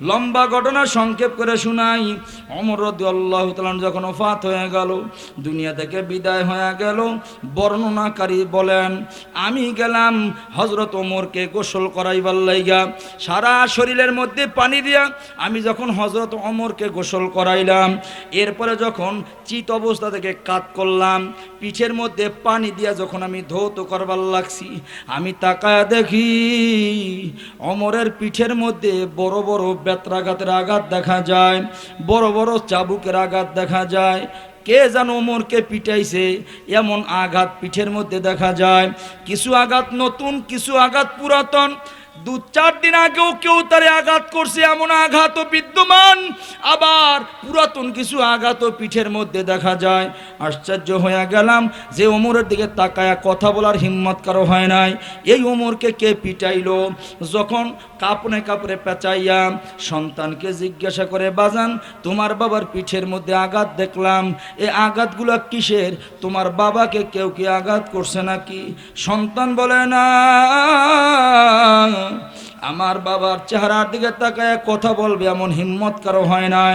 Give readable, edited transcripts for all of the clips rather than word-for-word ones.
লম্বা ঘটনা সংক্ষেপ করে শোনাই। ওমর রাদিয়াল্লাহু তাআলা যখন ওফাত হয়ে গেল, দুনিয়া থেকে বিদায় হয়ে গেল, বর্ণনাকারী বলেন আমি গেলাম হযরত ওমরকে গোসল করাইবার লাইগা। সারা শরীরের মধ্যে পানি দিয়া আমি যখন হযরত ওমরকে গোসল করাইলাম, এরপরে যখন চিত অবস্থা থেকে কাত করলাম, পিঠের মধ্যে পানি দিয়া যখন আমি ধৌত করবার লাগছি, আমি তাকায়া দেখি ওমরের পিঠের মধ্যে বড় বড় বেত্রাঘাতের আঘাত দেখা যায়, বড় বড় চাবুকের আঘাত দেখা যায়। কে যেন ওমরকে পিটাইছে, এমন আঘাত পিঠের মধ্যে দেখা যায়। কিছু আঘাত নতুন, কিছু আঘাত পুরাতন। 2-4 দিন আগেও কেউ তারে আঘাত করছে, এমন আঘাতও বিদ্যমান। আবার পুরাতন কিছু আঘাতও পিঠের মধ্যে দেখা যায়। আশ্চর্য হয়ে গেলাম যে ওমরের দিকে তাকায়া কথা বলার হিম্মত কারো হয় নাই। এই ওমরকে কে পিটাইলো? যখন কাপড়ে কাপড়ে পেঁচাইয়া সন্তানকে জিজ্ঞাসা করে, বাজান তোমার বাবার পিঠের মধ্যে আঘাত দেখলাম, এই আঘাতগুলো কিসের? তোমার বাবাকে কেউ কি আঘাত করছে নাকি? সন্তান বলে না, আমার বাবার চেহারার দিকে তাকায় কথা বলবে এমন হিম্মত কারো হয় নাই।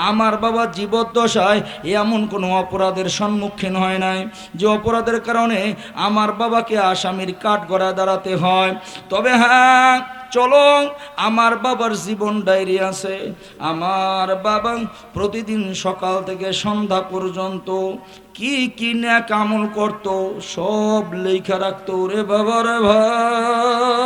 আমার বাবা জীবদ্দশায় এমন কোনো অপরাধের সম্মুখীন হয় নাই যে অপরাধের কারণে আমার বাবাকে আসামির কাঠগড়ায় দাঁড়াতে হয়। তবে হ্যাঁ, চলো, আমার বাবার জীবন ডায়েরি আছে। আমার বাবা প্রতিদিন সকাল থেকে সন্ধ্যা পর্যন্ত কি কি নেক আমল করতো সব লেখা রাখতো। রে বাবা রে ভাই,